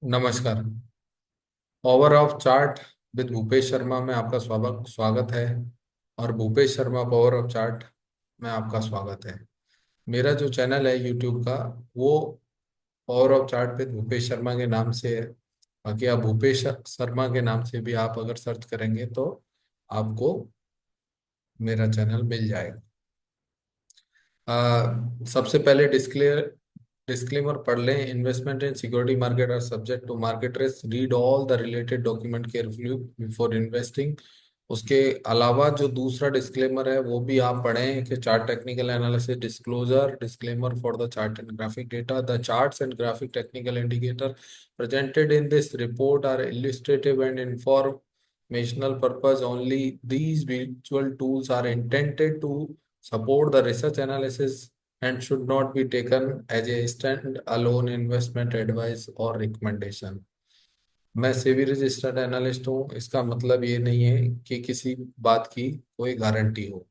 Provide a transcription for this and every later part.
नमस्कार। Power of chart with Bhupesh Sharma में आपका स्वागत स्वागत है। और Bhupesh Sharma power of chart में आपका स्वागत है। मेरा जो चैनल है यूट्यूब का, वो power of chart with Bhupesh Sharma के नाम से है। बाकी आप भूपेश शर्मा के नाम से भी आप अगर सर्च करेंगे तो आपको मेरा चैनल मिल जाएगा। सबसे पहले डिस्क्लेमर पढ़ लें। Investment in security market are subject to market risk. Read all the related document carefully before investing. उसके अलावा जो दूसरा डिस्क्लेमर है वो भी आप पढ़ें कि chart technical analysis disclosure disclaimer for the chart and graphic data. The charts and graphic technical indicator presented in this report are illustrative and informational purpose only. These visual tools are intended to support the research analysis and should not be taken as a stand-alone investment advice or recommendation. मैं SEBI registered analyst हूँ, इसका मतलब ये नहीं है कि किसी बात की कोई गारंटी हो।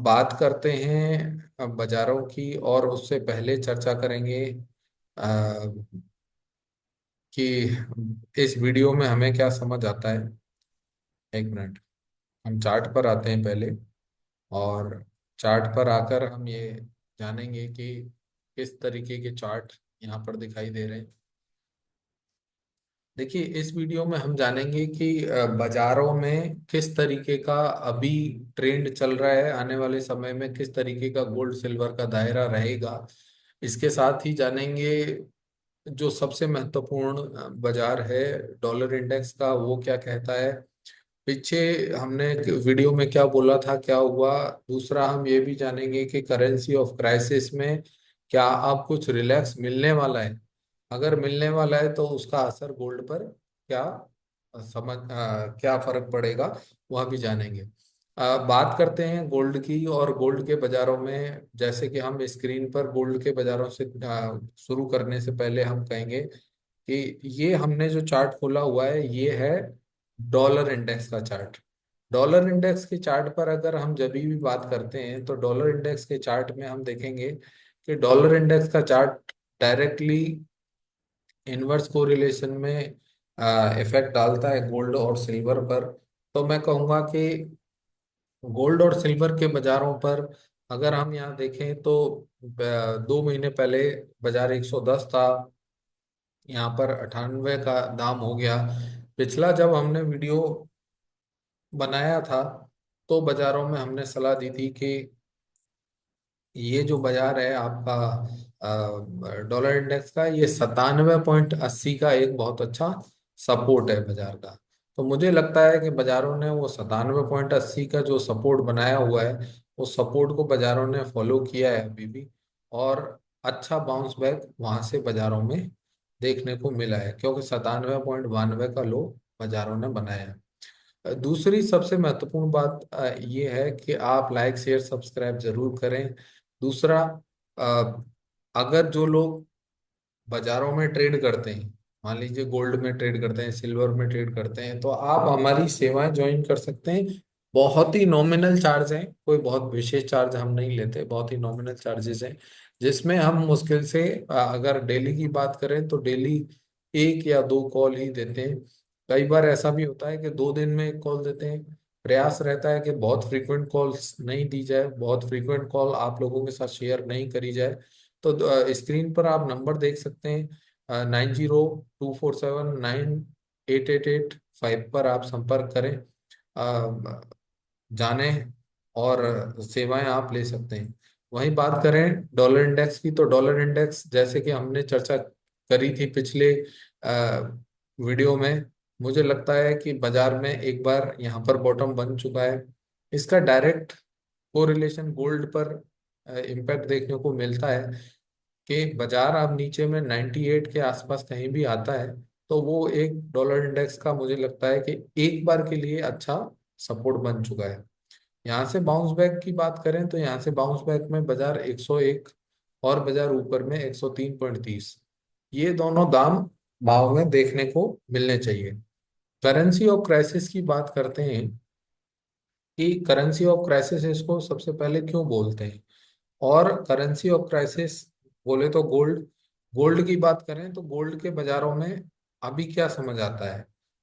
बात करते हैं अब बाजारों की, और उससे पहले चर्चा करेंगे आ, कि इस वीडियो में हमें क्या समझ आता है। एक मिनट, हम चार्ट पर आते हैं पहले। और चार्ट पर आकर हम ये जानेंगे कि किस तरीके के चार्ट यहाँ पर दिखाई दे रहे हैं। देखिए, इस वीडियो में हम जानेंगे कि बाजारों में किस तरीके का अभी ट्रेंड चल रहा है, आने वाले समय में किस तरीके का गोल्ड सिल्वर का दायरा रहेगा। इसके साथ ही जानेंगे जो सबसे महत्वपूर्ण बाजार है डॉलर इंडेक्स का, वो क्या कहता है। पीछे हमने वीडियो में क्या बोला था, क्या हुआ। दूसरा हम ये भी जानेंगे कि करेंसी ऑफ क्राइसिस में क्या अब कुछ रिलैक्स मिलने वाला है। अगर मिलने वाला है तो उसका असर गोल्ड पर क्या क्या फर्क पड़ेगा, वह भी जानेंगे। बात करते हैं गोल्ड की। और गोल्ड के बाजारों में, जैसे कि हम स्क्रीन पर गोल्ड के बाजारों से शुरू करने से पहले हम कहेंगे कि ये हमने जो चार्ट खोला हुआ है ये है डॉलर इंडेक्स का चार्ट। डॉलर इंडेक्स के चार्ट पर अगर हम जब भी बात करते हैं तो डॉलर इंडेक्स के चार्ट में हम देखेंगे कि डॉलर इंडेक्स का चार्ट डायरेक्टली इनवर्स कोरिलेशन में इफेक्ट डालता है गोल्ड और सिल्वर पर। तो मैं कहूँगा कि गोल्ड और सिल्वर के बाजारों पर अगर हम यहाँ देखें तो 2 महीने पहले बाजार 110 था, यहाँ पर 98 का दाम हो गया। पिछला जब हमने वीडियो बनाया था तो बाजारों में हमने सलाह दी थी कि ये जो बाजार है आपका डॉलर इंडेक्स का, ये 97.80 का एक बहुत अच्छा सपोर्ट है बाजार का। तो मुझे लगता है कि बाजारों ने वो 97.80 का जो सपोर्ट बनाया हुआ है, उस सपोर्ट को बाजारों ने फॉलो किया है अभी भी। और अच्छा बाउंस बैक वहां से बाजारों में देखने को मिला है, क्योंकि 97.92 का लो बाजारों ने बनाया है। दूसरी सबसे महत्वपूर्ण बात ये है कि आप लाइक शेयर सब्सक्राइब जरूर करें। दूसरा, अ, अगर जो लोग बाजारों में ट्रेड करते हैं, मान लीजिए गोल्ड में ट्रेड करते हैं, सिल्वर में ट्रेड करते हैं, तो आप हमारी सेवाएं ज्वाइन कर सकते हैं। बहुत ही नॉमिनल चार्ज हैं, कोई बहुत विशेष चार्ज हम नहीं लेते, बहुत ही नॉमिनल चार्जेस हैं। जिसमें हम मुश्किल से अगर डेली की बात करें तो डेली 1 या 2 कॉल ही देते हैं। कई बार ऐसा भी होता है कि 2 दिन में 1 कॉल देते हैं। प्रयास रहता है कि बहुत फ्रीक्वेंट कॉल्स नहीं दी जाए, बहुत फ्रीक्वेंट कॉल आप लोगों के साथ शेयर नहीं करी जाए। तो स्क्रीन पर आप नंबर देख सकते हैं, 9024798885 पर आप संपर्क करें। अ, जाने और सेवाएं आप ले सकते हैं। वहीं बात करें डॉलर इंडेक्स की, तो डॉलर इंडेक्स जैसे कि हमने चर्चा करी थी पिछले वीडियो में, मुझे लगता है कि बाजार में एक बार यहाँ पर बॉटम बन चुका है। इसका डायरेक्ट कोरिलेशन गोल्ड पर इम्पैक्ट देखने को मिलता है कि बाजार अब नीचे में 98 के आसपास कहीं भी आता है तो वो एक डॉलर इंडेक्स का मुझे लगता है कि एक बार के लिए अच्छा सपोर्ट बन चुका है। यहाँ से बाउंस बैक की बात करें तो यहाँ से बाउंस बैक में बाजार 101 और बाजार ऊपर में 103.30, ये दोनों दाम भाव में देखने को मिलने चाहिए। करेंसी ऑफ क्राइसिस की बात करते हैं कि करेंसी ऑफ क्राइसिस इसको सबसे पहले क्यों बोलते हैं। और करेंसी ऑफ क्राइसिस बोले तो गोल्ड, गोल्ड की बात करें तो गोल्ड के बाजारों में अभी क्या समझ आता है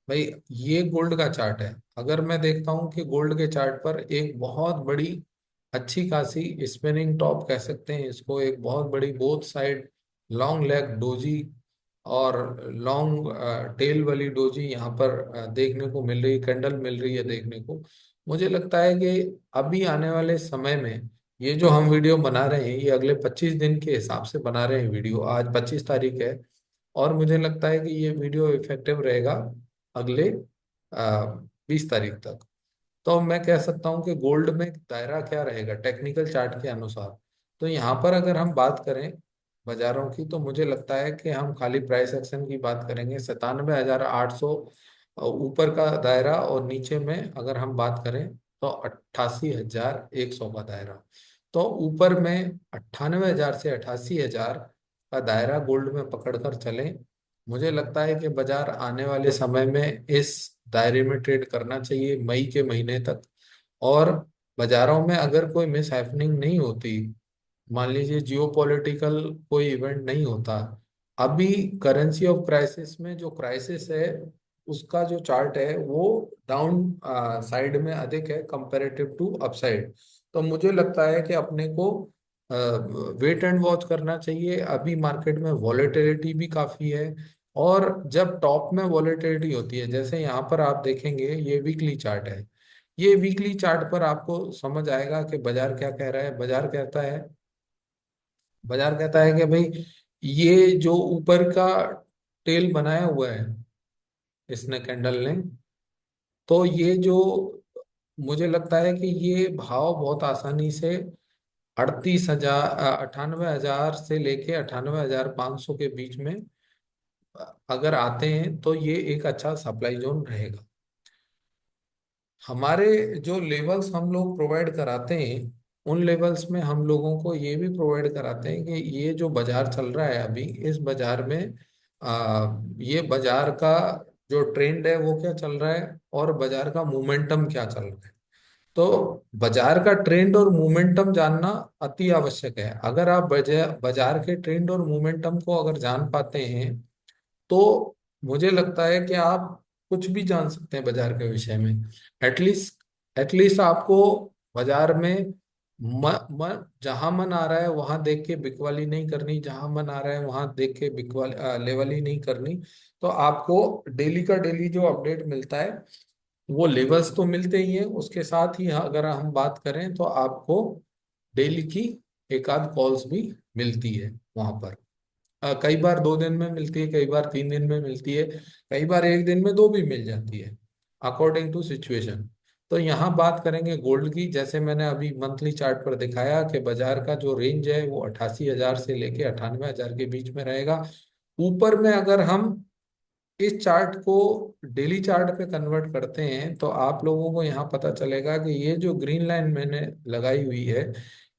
भाई। ये गोल्ड का चार्ट है। अगर मैं देखता हूँ कि गोल्ड के चार्ट पर एक बहुत बड़ी अच्छी खासी स्पिनिंग टॉप कह सकते हैं इसको, एक बहुत बड़ी both side long leg doji और लॉन्ग टेल वाली डोजी यहाँ पर देखने को मिल रही, कैंडल मिल रही है देखने को। मुझे लगता है कि अभी आने वाले समय में ये जो हम वीडियो बना रहे हैं ये अगले 25 दिन के हिसाब से बना रहे हैं वीडियो। आज 25 तारीख है और मुझे लगता है कि ये वीडियो इफेक्टिव रहेगा अगले 20 तारीख तक। तो मैं कह सकता हूँ कि गोल्ड में दायरा क्या रहेगा टेक्निकल चार्ट के अनुसार। तो यहाँ पर अगर हम बात करें बाजारों की तो मुझे लगता है कि हम खाली प्राइस एक्शन की बात करेंगे 97,800 ऊपर का दायरा, और नीचे में अगर हम बात करें तो 88,100 का दायरा। तो ऊपर में 98,000 से 88,000 का दायरा गोल्ड में पकड़कर चलें। मुझे लगता है कि बाजार आने वाले समय में इस दायरे में ट्रेड करना चाहिए मई के महीने तक। और बाजारों में अगर कोई मिस हैपनिंग नहीं होती, मान लीजिए जियो पॉलिटिकल कोई इवेंट नहीं होता, अभी करेंसी ऑफ क्राइसिस में जो क्राइसिस है उसका जो चार्ट है वो डाउन साइड में अधिक है कंपैरेटिव टू अपसाइड। तो मुझे लगता है कि अपने को वेट एंड वॉच करना चाहिए। अभी मार्केट में वॉलेटिलिटी भी काफी है, और जब टॉप में वॉलेटिलिटी होती है जैसे यहाँ पर आप देखेंगे ये वीकली चार्ट है, ये वीकली चार्ट पर आपको समझ आएगा कि बाजार क्या कह रहा है। बाजार कहता है कि भाई ये जो ऊपर का टेल बनाया हुआ है इसने कैंडल ने, तो ये जो मुझे लगता है कि ये भाव बहुत आसानी से 38,000 98,000 से लेके 98,500 के बीच में अगर आते हैं तो ये एक अच्छा सप्लाई जोन रहेगा। हमारे जो लेवल्स हम लोग प्रोवाइड कराते हैं उन लेवल्स में हम लोगों को ये भी प्रोवाइड कराते हैं कि ये जो बाजार चल रहा है अभी इस बाजार में ये बाजार का जो ट्रेंड है वो क्या चल रहा है और बाजार का मोमेंटम क्या चल रहा है। तो बाजार का ट्रेंड और मोमेंटम जानना अति आवश्यक है। अगर आप बाजार के ट्रेंड और मोमेंटम को अगर जान पाते हैं तो मुझे लगता है कि आप कुछ भी जान सकते हैं बाजार के विषय में। एटलीस्ट आपको बाजार में जहां मन आ रहा है वहां देख के बिकवाली नहीं करनी, जहां मन आ रहा है वहां देख के बिकवाली लेवली नहीं करनी। तो आपको डेली का डेली जो अपडेट मिलता है वो लेवल्स तो मिलते ही है, उसके साथ ही अगर हम बात करें तो आपको डेली की एक आध कॉल्स भी मिलती है वहां पर। कई बार 2 दिन में मिलती है, कई बार 3 दिन में मिलती है, कई बार एक दिन में दो भी मिल जाती है, अकॉर्डिंग टू सिचुएशन। तो यहाँ बात करेंगे गोल्ड की। जैसे मैंने अभी मंथली चार्ट पर दिखाया कि बाजार का जो रेंज है वो 88,000 से लेके 98,000 के बीच में रहेगा। ऊपर में अगर हम इस चार्ट को डेली चार्ट पे कन्वर्ट करते हैं तो आप लोगों को यहाँ पता चलेगा कि ये जो ग्रीन लाइन मैंने लगाई हुई है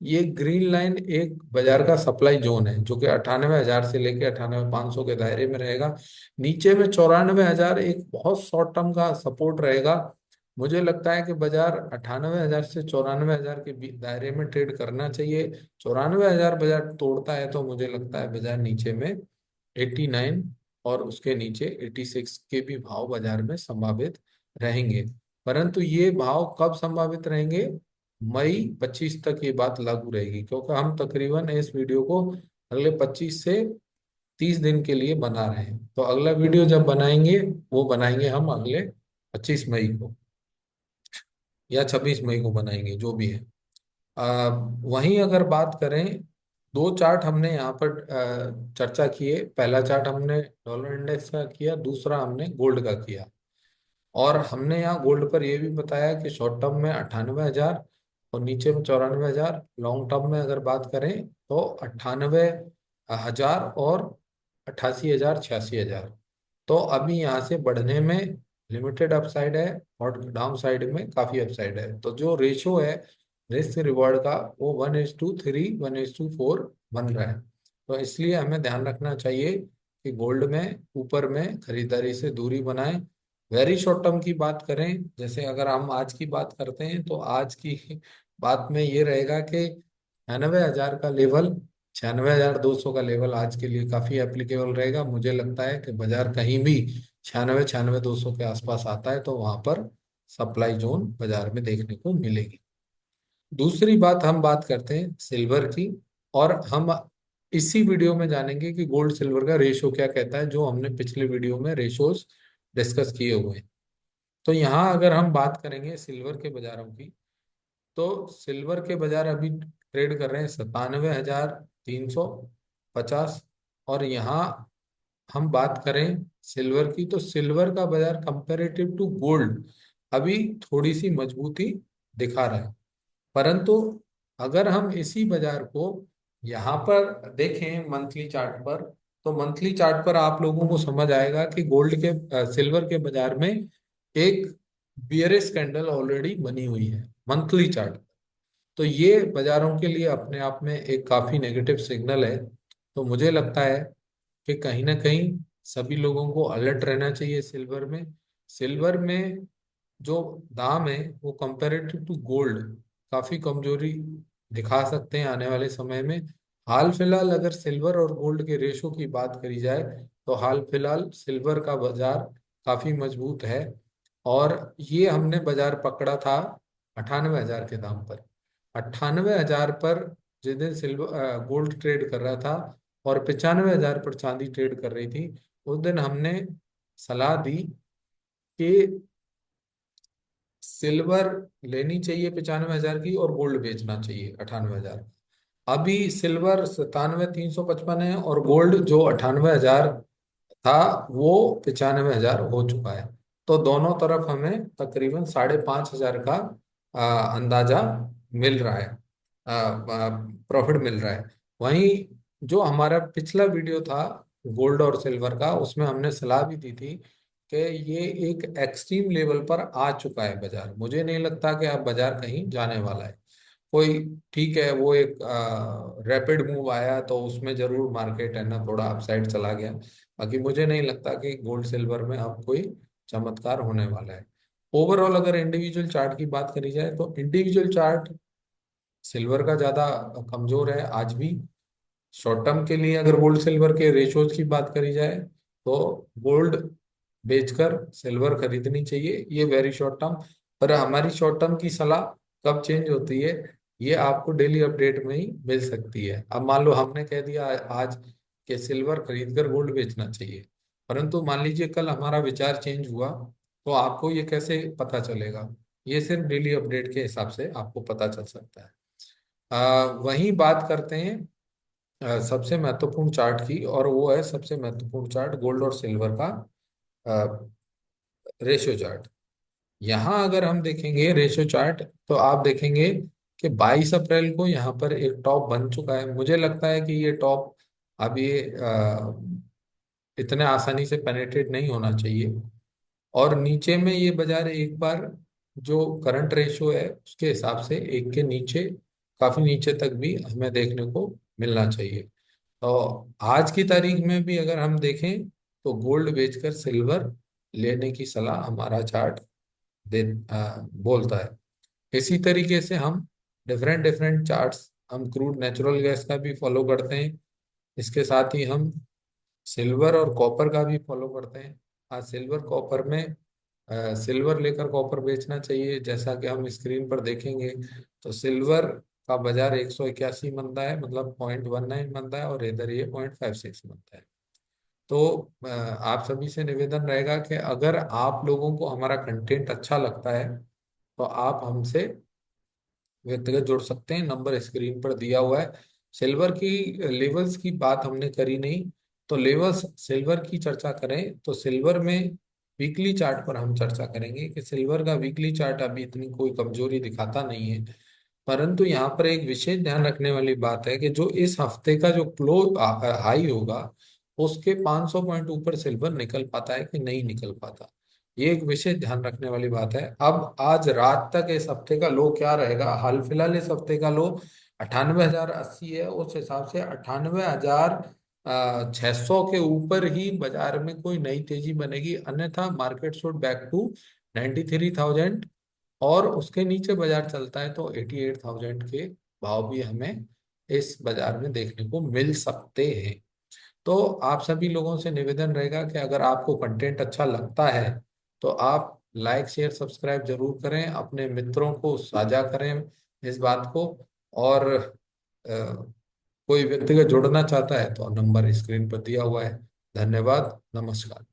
ये ग्रीन लाइन एक बाजार का सप्लाई जोन है जो कि 98,000 से लेके 98,500 के दायरे में रहेगा। नीचे में 94,000 एक बहुत शॉर्ट टर्म का सपोर्ट रहेगा। मुझे लगता है कि बाजार 98,000 से 94,000 के दायरे में ट्रेड करना चाहिए। 94,000 बाजार तोड़ता है तो मुझे लगता है बाजार नीचे में 89 और उसके नीचे 86 के भी भाव बाजार में संभावित रहेंगे। परंतु ये भाव कब संभावित रहेंगे, मई 25 तक ये बात लागू रहेगी, क्योंकि हम तकरीबन इस वीडियो को अगले 25 से 30 दिन के लिए बना रहे हैं। तो अगला वीडियो जब बनाएंगे वो बनाएंगे हम अगले 25 मई को या 26 मई को बनाएंगे जो भी है। वहीं अगर बात करें, दो चार्ट हमने यहाँ पर चर्चा किए। पहला चार्ट हमने डॉलर इंडेक्स का किया, दूसरा हमने गोल्ड का किया। और हमने यहाँ गोल्ड पर यह भी बताया कि शॉर्ट टर्म में 98,000 और नीचे में 94,000, लॉन्ग टर्म में अगर बात करें तो 98,000 और 88,000 86,000। तो अभी यहाँ से बढ़ने में लिमिटेड अपसाइड है और डाउन साइड में काफी अपसाइड है। तो जो रेशो है रिस्क रिवॉर्ड का वो 1:3 1:4 बन रहा है। तो इसलिए हमें ध्यान रखना चाहिए कि गोल्ड में ऊपर में खरीदारी से दूरी बनाएं। वेरी शॉर्ट टर्म की बात करें, जैसे अगर हम आज की बात करते हैं तो आज की बात में ये रहेगा कि 99,000 का लेवल 96,200 का लेवल आज के लिए काफी एप्लीकेबल रहेगा। मुझे लगता है कि बाजार कहीं भी 96,200 के आसपास आता है तो वहां पर सप्लाई जोन बाजार में देखने को मिलेगी। दूसरी बात, हम बात करते हैं सिल्वर की, और हम इसी वीडियो में जानेंगे कि गोल्ड सिल्वर का रेशो क्या कहता है, जो हमने पिछले वीडियो में रेशोज डिस्कस किए हुए हैं। तो यहाँ अगर हम बात करेंगे सिल्वर के बाजारों की, तो सिल्वर के बाजार अभी ट्रेड कर रहे हैं 97,350। और यहाँ हम बात करें सिल्वर की, तो सिल्वर का बाजार कंपेरेटिव टू गोल्ड अभी थोड़ी सी मजबूती दिखा रहा है। परंतु अगर हम इसी बाजार को यहाँ पर देखें मंथली चार्ट पर, तो मंथली चार्ट पर आप लोगों को समझ आएगा कि गोल्ड के सिल्वर के बाजार में एक बियरिश कैंडल ऑलरेडी बनी हुई है मंथली चार्ट। तो ये बाजारों के लिए अपने आप में एक काफी नेगेटिव सिग्नल है। तो मुझे लगता है कि कहीं ना कहीं सभी लोगों को अलर्ट रहना चाहिए सिल्वर में। सिल्वर में जो दाम है वो कंपैरेटिव टू गोल्ड काफी कमजोरी दिखा सकते हैं आने वाले समय में। हाल फिलहाल अगर सिल्वर और गोल्ड के रेशो की बात करी जाए, तो हाल फिलहाल सिल्वर का बाजार काफी मजबूत है। और ये हमने बाजार पकड़ा था 98,000 के दाम पर। 98,000 पर जिस दिन सिल्वर गोल्ड ट्रेड कर रहा था और 95,000 पर चांदी ट्रेड कर रही थी, उस दिन हमने सलाह दी कि सिल्वर लेनी चाहिए 95,000 की और गोल्ड बेचना चाहिए 98,000। अभी सिल्वर 97,355 है और गोल्ड जो 98,000 था वो 95,000 हो चुका है। तो दोनों तरफ हमें तकरीबन 5,500 का अंदाजा मिल रहा है, प्रॉफिट मिल रहा है। वहीं जो हमारा पिछला वीडियो था गोल्ड और सिल्वर का, उसमें हमने सलाह भी दी थी कि ये एक एक्सट्रीम लेवल पर आ चुका है बाजार। मुझे नहीं लगता कि अब बाजार कहीं जाने वाला है कोई। ठीक है, वो एक रैपिड मूव आया तो उसमें जरूर मार्केट है ना थोड़ा अपसाइड चला गया। बाकी मुझे नहीं लगता कि गोल्ड सिल्वर में अब कोई चमत्कार होने वाला है। ओवरऑल अगर इंडिविजुअल चार्ट की बात करी जाए, तो इंडिविजुअल चार्ट सिल्वर का ज्यादा कमजोर है आज भी। शॉर्ट टर्म के लिए अगर गोल्ड सिल्वर के रेशोज की बात करी जाए, तो गोल्ड बेचकर सिल्वर खरीदनी चाहिए, ये वेरी शॉर्ट टर्म। पर हमारी शॉर्ट टर्म की सलाह कब चेंज होती है, ये आपको डेली अपडेट में ही मिल सकती है। अब मान लो हमने कह दिया आज कि सिल्वर खरीदकर गोल्ड बेचना चाहिए, परंतु मान लीजिए कल हमारा विचार चेंज हुआ, तो आपको ये कैसे पता चलेगा? ये सिर्फ डेली अपडेट के हिसाब से आपको पता चल सकता है। वहीं बात करते हैं सबसे महत्वपूर्ण चार्ट की, और वो है सबसे महत्वपूर्ण चार्ट गोल्ड और सिल्वर का रेशियो चार्ट। यहाँ अगर हम देखेंगे रेशियो चार्ट, तो आप देखेंगे कि 22 अप्रैल को यहाँ पर एक टॉप बन चुका है। मुझे लगता है कि ये टॉप अब ये इतने आसानी से पेनेट्रेट नहीं होना चाहिए, और नीचे में ये बाजार एक बार जो करंट रेशियो है उसके हिसाब से एक के नीचे, काफी नीचे तक भी हमें देखने को मिलना चाहिए। तो आज की तारीख में भी अगर हम देखें, तो गोल्ड बेचकर सिल्वर लेने की सलाह हमारा चार्ट बोलता है। इसी तरीके से हम डिफरेंट डिफरेंट चार्ट्स, हम क्रूड नेचुरल गैस का भी फॉलो करते हैं। इसके साथ ही हम सिल्वर और कॉपर का भी फॉलो करते हैं। आज सिल्वर कॉपर में सिल्वर लेकर कॉपर बेचना चाहिए, जैसा कि हम स्क्रीन पर देखेंगे। तो सिल्वर का बाजार 181 बनता है, मतलब 0.19 बनता है, और इधर ये 0.56 बनता है। तो आप सभी से निवेदन रहेगा कि अगर आप लोगों को हमारा कंटेंट अच्छा लगता है, तो आप हमसे व्यक्तिगत जुड़ सकते हैं, नंबर स्क्रीन पर दिया हुआ है। सिल्वर की लेवल्स की बात हमने करी नहीं, तो लेवल्स सिल्वर की चर्चा करें तो सिल्वर में वीकली चार्ट पर हम चर्चा करेंगे कि सिल्वर का वीकली चार्ट अभी इतनी कोई कमजोरी दिखाता नहीं है। परंतु यहाँ पर एक विशेष ध्यान रखने वाली बात है कि जो इस हफ्ते का जो क्लोज हाई होगा, उसके 500 पॉइंट ऊपर सिल्वर निकल पाता है कि नहीं निकल पाता, ये एक विशेष ध्यान रखने वाली बात है। अब आज रात तक इस हफ्ते का लो क्या रहेगा? हाल फिलहाल इस हफ्ते का लो 98,080 है। उस हिसाब से 98,600 के ऊपर ही बाजार में कोई नई तेजी बनेगी, अन्यथा मार्केट शुड बैक टू 93,000। और उसके नीचे बाजार चलता है तो 88,000 के भाव भी हमें इस बाजार में देखने को मिल सकते हैं। तो आप सभी लोगों से निवेदन रहेगा कि अगर आपको कंटेंट अच्छा लगता है तो आप लाइक शेयर सब्सक्राइब जरूर करें, अपने मित्रों को साझा करें इस बात को। और कोई व्यक्तिगत जुड़ना चाहता है तो नंबर स्क्रीन पर दिया हुआ है। धन्यवाद, नमस्कार।